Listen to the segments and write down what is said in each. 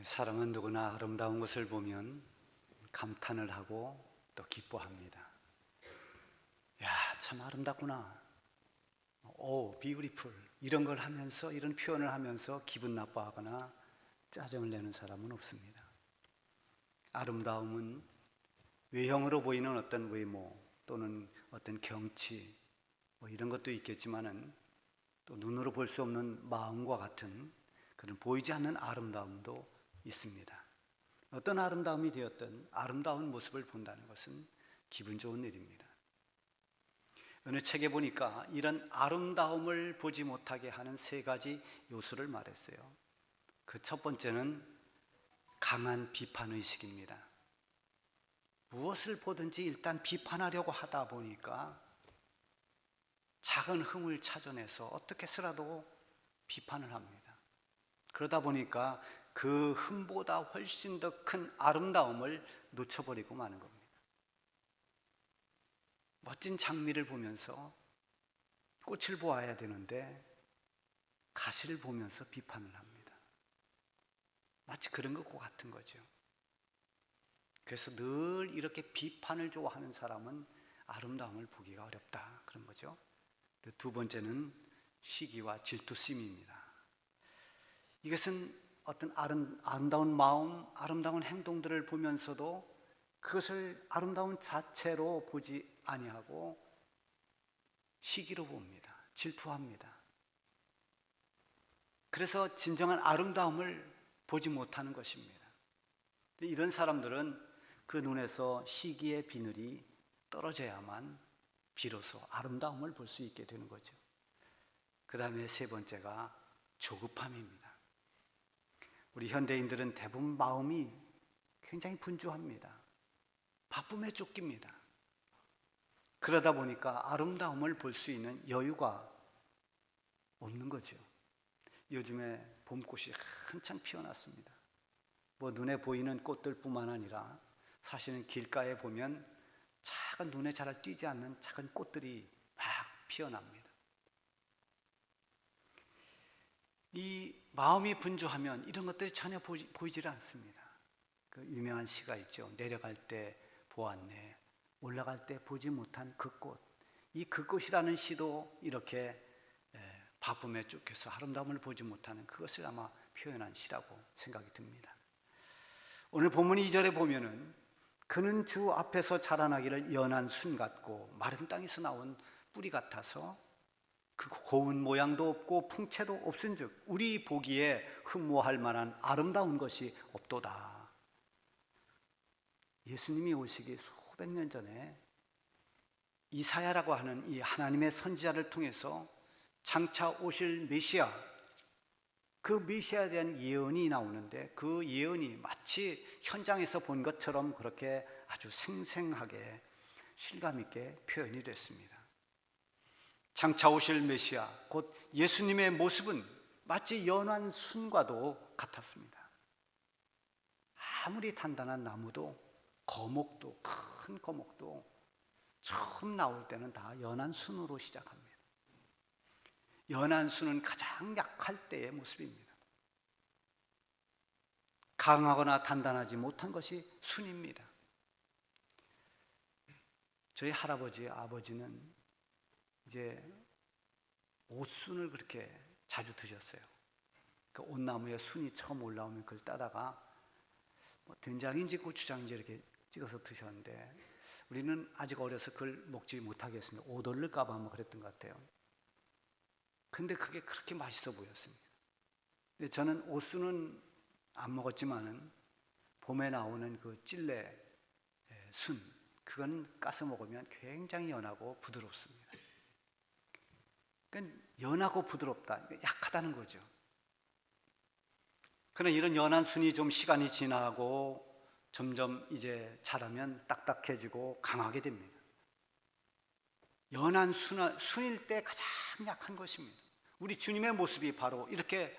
사람은 누구나 아름다운 것을 보면 감탄을 하고 또 기뻐합니다. 야, 참 아름답구나. 오, beautiful. 이런 걸 하면서, 이런 표현을 하면서 기분 나빠하거나 짜증을 내는 사람은 없습니다. 아름다움은 외형으로 보이는 어떤 외모 또는 어떤 경치 이런 것도 있겠지만은 또 눈으로 볼 수 없는 마음과 같은 그런 보이지 않는 아름다움도 있습니다. 어떤 아름다움이 되었든 아름다운 모습을 본다는 것은 기분 좋은 일입니다. 어느 책에 보니까 이런 아름다움을 보지 못하게 하는 세 가지 요소를 말했어요. 그 첫 번째는 강한 비판의식입니다. 무엇을 보든지 일단 비판하려고 하다 보니까 작은 흠을 찾아내서 어떻게 해서라도 비판을 합니다. 그러다 보니까 그 흠보다 훨씬 더 큰 아름다움을 놓쳐버리고 마는 겁니다. 멋진 장미를 보면서 꽃을 보아야 되는데 가시를 보면서 비판을 합니다. 마치 그런 것과 같은 거죠. 그래서 늘 이렇게 비판을 좋아하는 사람은 아름다움을 보기가 어렵다, 그런 거죠. 두 번째는 시기와 질투심입니다. 이것은 어떤 아름다운 마음, 아름다운 행동들을 보면서도 그것을 아름다운 자체로 보지 아니하고 시기로 봅니다. 질투합니다. 그래서 진정한 아름다움을 보지 못하는 것입니다. 이런 사람들은 그 눈에서 시기의 비늘이 떨어져야만 비로소 아름다움을 볼 수 있게 되는 거죠. 그 다음에 세 번째가 조급함입니다. 우리 현대인들은 대부분 마음이 굉장히 분주합니다. 바쁨에 쫓깁니다. 그러다 보니까 아름다움을 볼 수 있는 여유가 없는 거죠. 요즘에 봄꽃이 한창 피어났습니다. 눈에 보이는 꽃들뿐만 아니라 사실은 길가에 보면 작은 눈에 잘 띄지 않는 작은 꽃들이 막 피어납니다. 이 마음이 분주하면 이런 것들이 전혀 보이질 않습니다. 그 유명한 시가 있죠. 내려갈 때 보았네, 올라갈 때 보지 못한 그 꽃. 이 그 꽃이라는 시도 이렇게 바쁨에 쫓겨서 아름다움을 보지 못하는 그것을 아마 표현한 시라고 생각이 듭니다. 오늘 본문 2절에 보면은 그는 주 앞에서 자라나기를 연한 순 같고 마른 땅에서 나온 뿌리 같아서 그 고운 모양도 없고 풍채도 없은즉 우리 보기에 흠모할 만한 아름다운 것이 없도다. 예수님이 오시기 수백 년 전에 이사야라고 하는 이 하나님의 선지자를 통해서 장차 오실 메시아, 그 메시아에 대한 예언이 나오는데 그 예언이 마치 현장에서 본 것처럼 그렇게 아주 생생하게 실감 있게 표현이 됐습니다. 장차 오실 메시아, 곧 예수님의 모습은 마치 연한 순과도 같았습니다. 아무리 단단한 나무도 거목도, 큰 거목도 처음 나올 때는 다 연한 순으로 시작합니다. 연한 순은 가장 약할 때의 모습입니다. 강하거나 단단하지 못한 것이 순입니다. 저희 할아버지, 아버지는 이제 옷순을 그렇게 자주 드셨어요. 그 옷나무에 순이 처음 올라오면 그걸 따다가 된장인지 고추장인지 이렇게 찍어서 드셨는데 우리는 아직 어려서 그걸 먹지 못하겠습니다. 오돌릴까 봐 그랬던 것 같아요. 근데 그게 그렇게 맛있어 보였습니다. 근데 저는 옷순은 안 먹었지만은 봄에 나오는 그 찔레 순, 그건 까서 먹으면 굉장히 연하고 부드럽습니다. 그러니까 연하고 부드럽다, 약하다는 거죠. 그러나 이런 연한 순이 좀 시간이 지나고 점점 이제 자라면 딱딱해지고 강하게 됩니다. 연한 순일 때 가장 약한 것입니다. 우리 주님의 모습이 바로 이렇게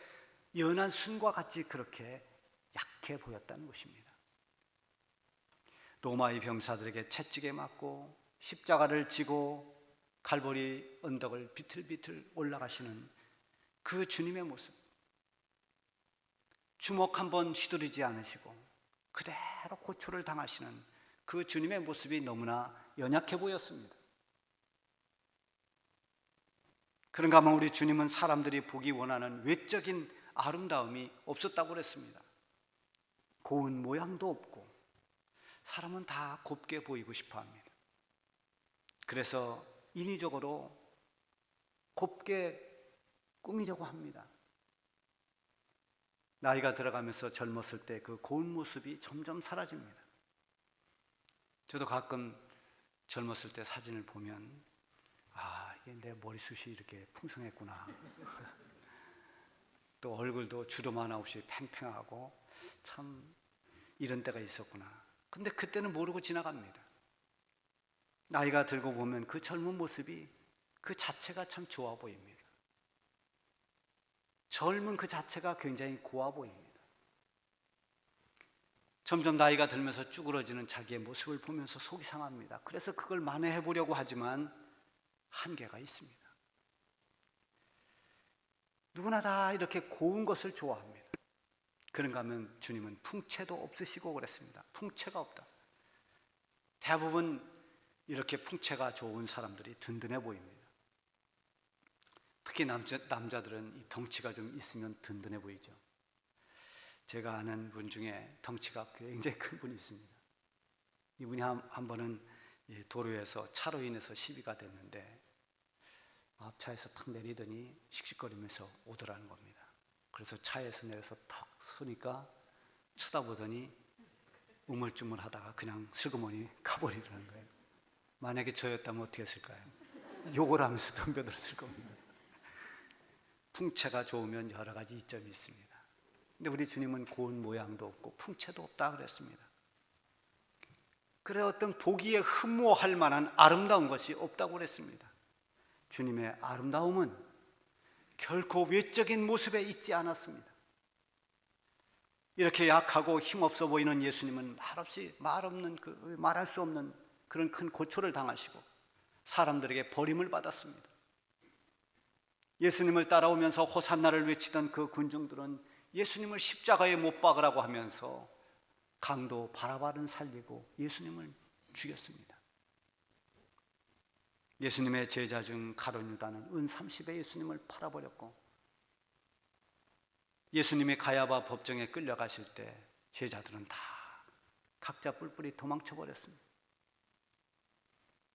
연한 순과 같이 그렇게 약해 보였다는 것입니다. 로마의 병사들에게 채찍에 맞고 십자가를 지고 갈보리 언덕을 비틀비틀 올라가시는 그 주님의 모습, 주먹 한번 휘두르지 않으시고 그대로 고초를 당하시는 그 주님의 모습이 너무나 연약해 보였습니다. 그런가 하면 우리 주님은 사람들이 보기 원하는 외적인 아름다움이 없었다고 그랬습니다. 고운 모양도 없고 사람은 다 곱게 보이고 싶어 합니다. 그래서 인위적으로 곱게 꾸미려고 합니다. 나이가 들어가면서 젊었을 때 그 고운 모습이 점점 사라집니다. 저도 가끔 젊었을 때 사진을 보면 이게 내 머리숱이 이렇게 풍성했구나. 또 얼굴도 주름 하나 없이 팽팽하고 참 이런 때가 있었구나. 근데 그때는 모르고 지나갑니다. 나이가 들고 보면 그 젊은 모습이 그 자체가 참 좋아 보입니다. 젊은 그 자체가 굉장히 고와 보입니다. 점점 나이가 들면서 쭈그러지는 자기의 모습을 보면서 속이 상합니다. 그래서 그걸 만회해 보려고 하지만 한계가 있습니다. 누구나 다 이렇게 고운 것을 좋아합니다. 그런가 하면 주님은 풍채도 없으시고 그랬습니다. 풍채가 없다. 대부분 이렇게 풍채가 좋은 사람들이 든든해 보입니다. 특히 남자들은 이 덩치가 좀 있으면 든든해 보이죠. 제가 아는 분 중에 덩치가 굉장히 큰 분이 있습니다. 이분이 한 번은 도로에서 차로 인해서 시비가 됐는데 앞차에서 탁 내리더니 씩씩거리면서 오더라는 겁니다. 그래서 차에서 내려서 턱 서니까 쳐다보더니 우물쭈물하다가 그냥 슬그머니 가버리더라는 거예요. 만약에 저였다면 어떻게 했을까요? 욕을 하면서 덤벼들었을 겁니다. 풍채가 좋으면 여러 가지 이점이 있습니다. 근데 우리 주님은 고운 모양도 없고 풍채도 없다 그랬습니다. 그래 어떤 보기에 흠모할 만한 아름다운 것이 없다고 그랬습니다. 주님의 아름다움은 결코 외적인 모습에 있지 않았습니다. 이렇게 약하고 힘없어 보이는 예수님은 말할 수 없는 그런 큰 고초를 당하시고 사람들에게 버림을 받았습니다. 예수님을 따라오면서 호산나를 외치던 그 군중들은 예수님을 십자가에 못 박으라고 하면서 강도 바라바를 살리고 예수님을 죽였습니다. 예수님의 제자 중 가룟 유다는 은 30에 예수님을 팔아버렸고, 예수님이 가야바 법정에 끌려가실 때 제자들은 다 각자 뿔뿔이 도망쳐 버렸습니다.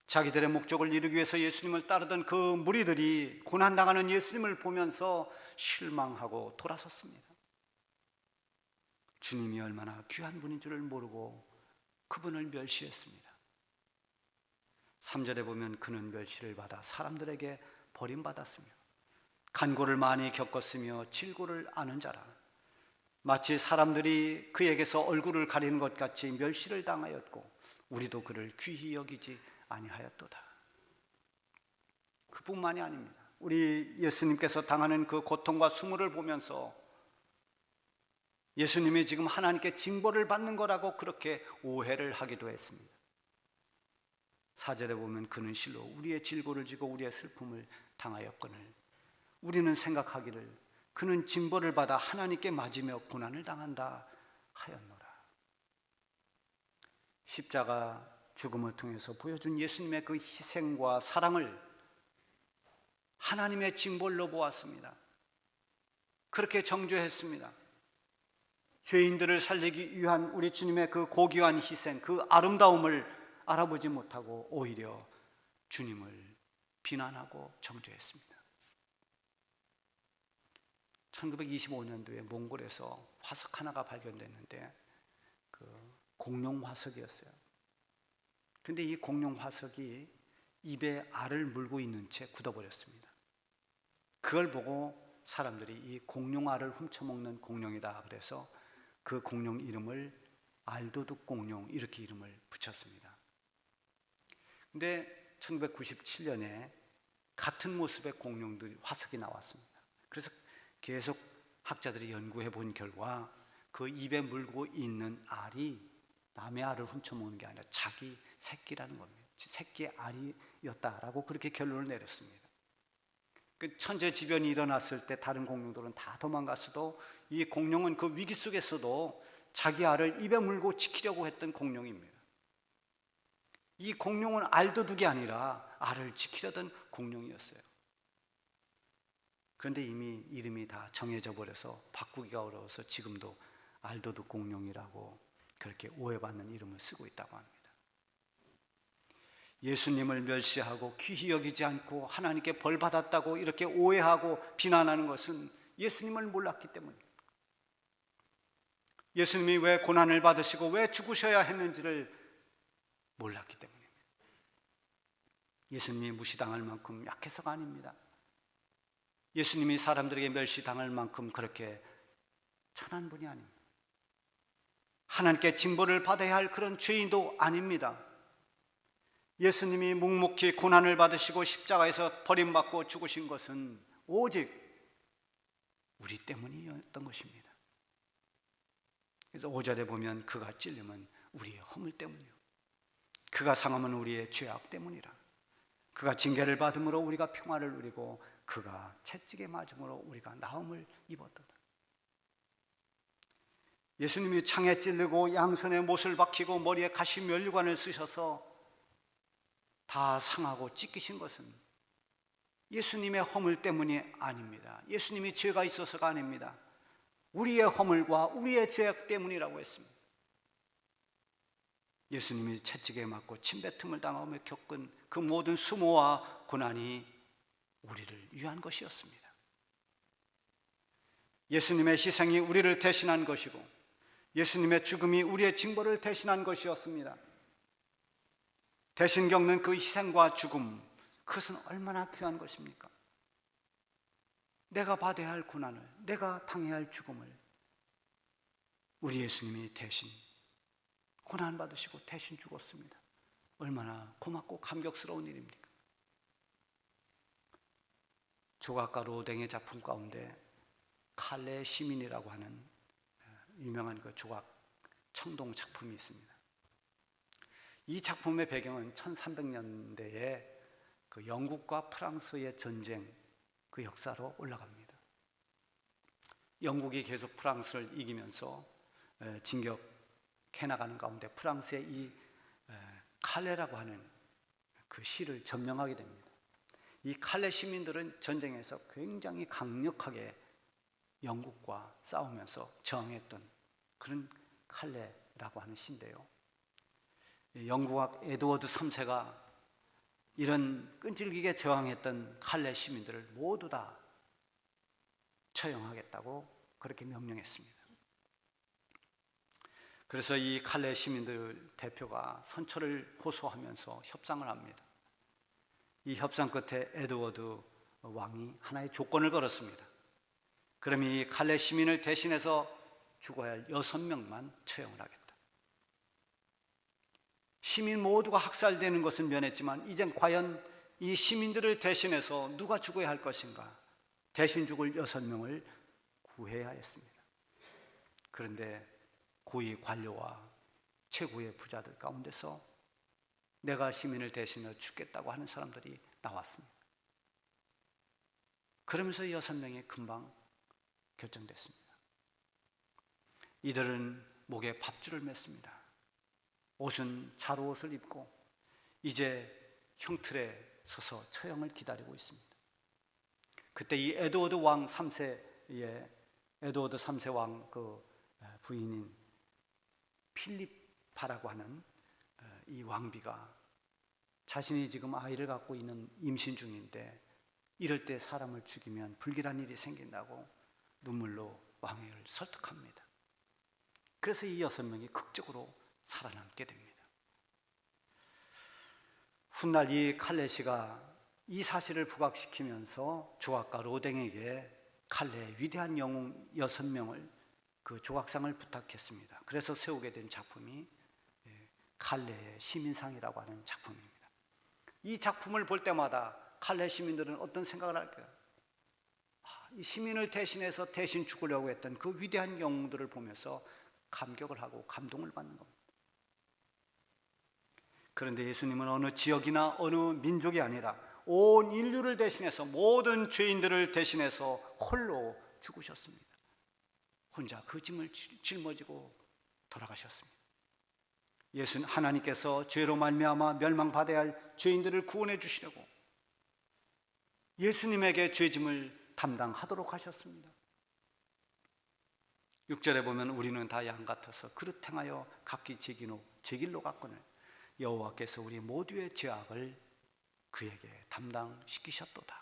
자기들의 목적을 이루기 위해서 예수님을 따르던 그 무리들이 고난당하는 예수님을 보면서 실망하고 돌아섰습니다. 주님이 얼마나 귀한 분인 줄을 모르고 그분을 멸시했습니다. 3절에 보면 그는 멸시를 받아 사람들에게 버림받았으며 간고를 많이 겪었으며 질고를 아는 자라. 마치 사람들이 그에게서 얼굴을 가리는 것 같이 멸시를 당하였고 우리도 그를 귀히 여기지 아니하였도다. 그뿐만이 아닙니다. 우리 예수님께서 당하는 그 고통과 수모를 보면서 예수님이 지금 하나님께 징벌을 받는 거라고 그렇게 오해를 하기도 했습니다. 4절에 보면 그는 실로 우리의 질고를 지고 우리의 슬픔을 당하였거늘 우리는 생각하기를 그는 징벌을 받아 하나님께 맞으며 고난을 당한다 하였노라. 십자가 죽음을 통해서 보여준 예수님의 그 희생과 사랑을 하나님의 징벌로 보았습니다. 그렇게 정죄했습니다. 죄인들을 살리기 위한 우리 주님의 그 고귀한 희생, 그 아름다움을 알아보지 못하고 오히려 주님을 비난하고 정죄했습니다. 1925년도에 몽골에서 화석 하나가 발견됐는데 그 공룡 화석이었어요. 그런데 이 공룡 화석이 입에 알을 물고 있는 채 굳어버렸습니다. 그걸 보고 사람들이 이 공룡 알을 훔쳐먹는 공룡이다 그래서 그 공룡 이름을 알도둑 공룡 이렇게 이름을 붙였습니다. 근데 1997년에 같은 모습의 공룡들이 화석이 나왔습니다. 그래서 계속 학자들이 연구해 본 결과 그 입에 물고 있는 알이 남의 알을 훔쳐먹는 게 아니라 자기 새끼라는 겁니다. 새끼의 알이었다라고 그렇게 결론을 내렸습니다. 그 천재지변이 일어났을 때 다른 공룡들은 다 도망갔어도 이 공룡은 그 위기 속에서도 자기 알을 입에 물고 지키려고 했던 공룡입니다. 이 공룡은 알도둑이 아니라 알을 지키려던 공룡이었어요. 그런데 이미 이름이 다 정해져 버려서 바꾸기가 어려워서 지금도 알도둑 공룡이라고 그렇게 오해받는 이름을 쓰고 있다고 합니다. 예수님을 멸시하고 귀히 여기지 않고 하나님께 벌 받았다고 이렇게 오해하고 비난하는 것은 예수님을 몰랐기 때문입니다. 예수님이 왜 고난을 받으시고 왜 죽으셔야 했는지를 몰랐기 때문입니다. 예수님이 무시당할 만큼 약해서가 아닙니다. 예수님이 사람들에게 멸시당할 만큼 그렇게 천한 분이 아닙니다. 하나님께 징벌을 받아야 할 그런 죄인도 아닙니다. 예수님이 묵묵히 고난을 받으시고 십자가에서 버림받고 죽으신 것은 오직 우리 때문이었던 것입니다. 그래서 5절에 보면 그가 찔림은 우리의 허물 때문이요, 그가 상함은 우리의 죄악 때문이라. 그가 징계를 받음으로 우리가 평화를 누리고 그가 채찍에 맞음으로 우리가 나음을 입었도다. 예수님이 창에 찔리고 양손에 못을 박히고 머리에 가시 면류관을 쓰셔서 다 상하고 찢기신 것은 예수님의 허물 때문이 아닙니다. 예수님이 죄가 있어서가 아닙니다. 우리의 허물과 우리의 죄악 때문이라고 했습니다. 예수님이 채찍에 맞고 침뱉음을 당하며 겪은 그 모든 수모와 고난이 우리를 위한 것이었습니다. 예수님의 희생이 우리를 대신한 것이고 예수님의 죽음이 우리의 징벌을 대신한 것이었습니다. 대신 겪는 그 희생과 죽음, 그것은 얼마나 귀한 것입니까? 내가 받아야 할 고난을, 내가 당해야 할 죽음을 우리 예수님이 대신 고난받으시고 대신 죽었습니다. 얼마나 고맙고 감격스러운 일입니까? 조각가 로댕의 작품 가운데 칼레 시민이라고 하는 유명한 그 조각 청동 작품이 있습니다. 이 작품의 배경은 1300년대에 그 영국과 프랑스의 전쟁, 그 역사로 올라갑니다. 영국이 계속 프랑스를 이기면서 진격해 나가는 가운데 프랑스의 이 칼레라고 하는 그 시를 점령하게 됩니다. 이 칼레 시민들은 전쟁에서 굉장히 강력하게 영국과 싸우면서 저항했던 그런 칼레라고 하는 시인데요, 영국왕 에드워드 3세가 이런 끈질기게 저항했던 칼레 시민들을 모두 다 처형하겠다고 그렇게 명령했습니다. 그래서 이 칼레 시민들 대표가 선처를 호소하면서 협상을 합니다. 이 협상 끝에 에드워드 왕이 하나의 조건을 걸었습니다. 그럼 이 칼레 시민을 대신해서 죽어야 할 6명만 처형을 하겠다. 시민 모두가 학살되는 것은 면했지만 이젠 과연 이 시민들을 대신해서 누가 죽어야 할 것인가? 대신 죽을 6명을 구해야 했습니다. 그런데 고위 관료와 최고의 부자들 가운데서 내가 시민을 대신해 죽겠다고 하는 사람들이 나왔습니다. 그러면서 6명이 금방 결정됐습니다. 이들은 목에 밥줄을 맸습니다. 옷은 자루옷을 입고 이제 형틀에 서서 처형을 기다리고 있습니다. 그때 이 에드워드 왕 3세의 에드워드 3세 왕 그 부인인 필리파라고 하는 이 왕비가 자신이 지금 아이를 갖고 있는 임신 중인데 이럴 때 사람을 죽이면 불길한 일이 생긴다고 눈물로 왕을 설득합니다. 그래서 이 6명이 극적으로 살아남게 됩니다. 훗날 이 칼레시가 이 사실을 부각시키면서 조각가 로댕에게 칼레의 위대한 영웅 6명을 그 조각상을 부탁했습니다. 그래서 세우게 된 작품이 칼레의 시민상이라고 하는 작품입니다. 이 작품을 볼 때마다 칼레 시민들은 어떤 생각을 할까요? 이 시민을 대신해서 대신 죽으려고 했던 그 위대한 영웅들을 보면서 감격을 하고 감동을 받는 겁니다. 그런데 예수님은 어느 지역이나 어느 민족이 아니라 온 인류를 대신해서 모든 죄인들을 대신해서 홀로 죽으셨습니다. 혼자 그 짐을 짊어지고 돌아가셨습니다. 예수는 하나님께서 죄로 말미암아 멸망받아야 할 죄인들을 구원해 주시려고 예수님에게 죄짐을 담당하도록 하셨습니다. 6절에 보면 우리는 다 양 같아서 그릇 행하여 각기 제 길로 갔거늘 여호와께서 우리 모두의 죄악을 그에게 담당시키셨도다.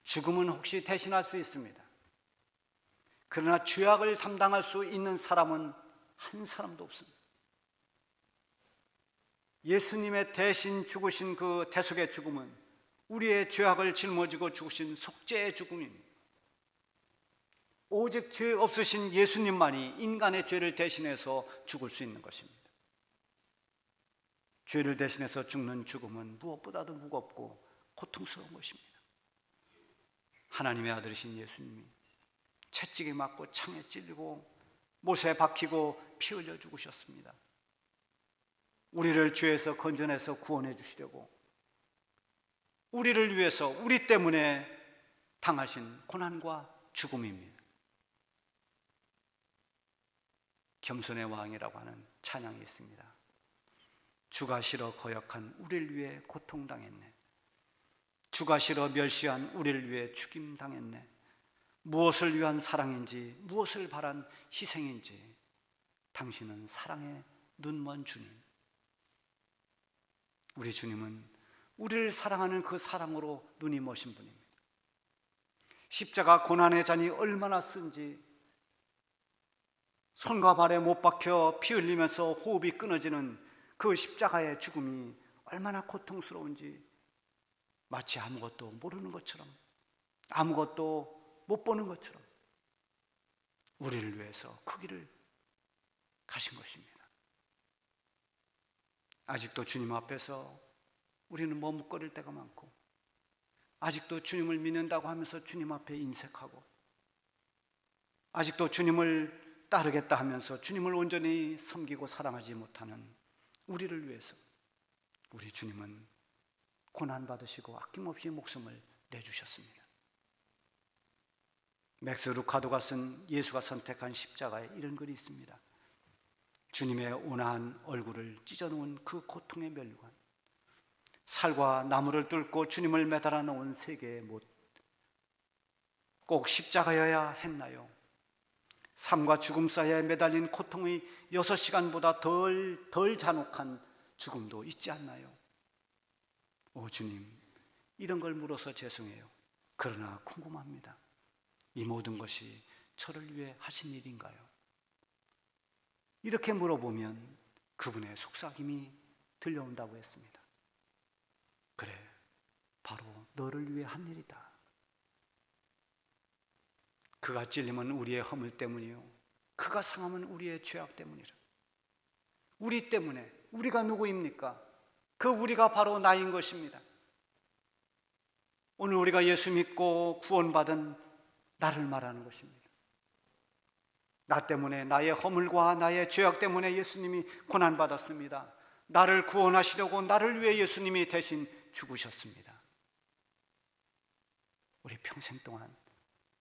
죽음은 혹시 대신할 수 있습니다. 그러나 죄악을 담당할 수 있는 사람은 한 사람도 없습니다. 예수님의 대신 죽으신 그 대속의 죽음은 우리의 죄악을 짊어지고 죽으신 속죄의 죽음입니다. 오직 죄 없으신 예수님만이 인간의 죄를 대신해서 죽을 수 있는 것입니다. 죄를 대신해서 죽는 죽음은 무엇보다도 무겁고 고통스러운 것입니다. 하나님의 아들이신 예수님이 채찍에 맞고 창에 찔리고 못에 박히고 피 흘려 죽으셨습니다. 우리를 죄에서 건져내서 구원해 주시려고 우리를 위해서 우리 때문에 당하신 고난과 죽음입니다. 겸손의 왕이라고 하는 찬양이 있습니다. 주가 싫어 거역한 우리를 위해 고통당했네. 주가 싫어 멸시한 우리를 위해 죽임당했네. 무엇을 위한 사랑인지 무엇을 바란 희생인지 당신은 사랑의 눈먼 주님. 우리 주님은 우리를 사랑하는 그 사랑으로 눈이 머신 분입니다. 십자가 고난의 잔이 얼마나 쓴지 손과 발에 못 박혀 피 흘리면서 호흡이 끊어지는 그 십자가의 죽음이 얼마나 고통스러운지 마치 아무것도 모르는 것처럼 아무것도 못 보는 것처럼 우리를 위해서 그 길을 가신 것입니다. 아직도 주님 앞에서 우리는 머뭇거릴 때가 많고 아직도 주님을 믿는다고 하면서 주님 앞에 인색하고 아직도 주님을 따르겠다 하면서 주님을 온전히 섬기고 사랑하지 못하는 우리를 위해서 우리 주님은 고난받으시고 아낌없이 목숨을 내주셨습니다. 맥스 루카도가 쓴 예수가 선택한 십자가에 이런 글이 있습니다. 주님의 온화한 얼굴을 찢어놓은 그 고통의 멸관, 살과 나무를 뚫고 주님을 매달아 놓은 세 개의 못, 꼭 십자가여야 했나요? 삶과 죽음 사이에 매달린 고통의 6시간보다 덜 잔혹한 죽음도 있지 않나요? 오 주님, 이런 걸 물어서 죄송해요. 그러나 궁금합니다. 이 모든 것이 저를 위해 하신 일인가요? 이렇게 물어보면 그분의 속삭임이 들려온다고 했습니다. 그래, 바로 너를 위해 한 일이다. 그가 찔림은 우리의 허물 때문이요 그가 상함은 우리의 죄악 때문이라. 우리 때문에, 우리가 누구입니까? 그 우리가 바로 나인 것입니다. 오늘 우리가 예수 믿고 구원받은 나를 말하는 것입니다. 나 때문에, 나의 허물과 나의 죄악 때문에 예수님이 고난받았습니다. 나를 구원하시려고 나를 위해 예수님이 대신 죽으셨습니다. 우리 평생 동안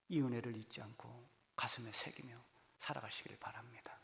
이 은혜를 잊지 않고 가슴에 새기며 살아가시길 바랍니다.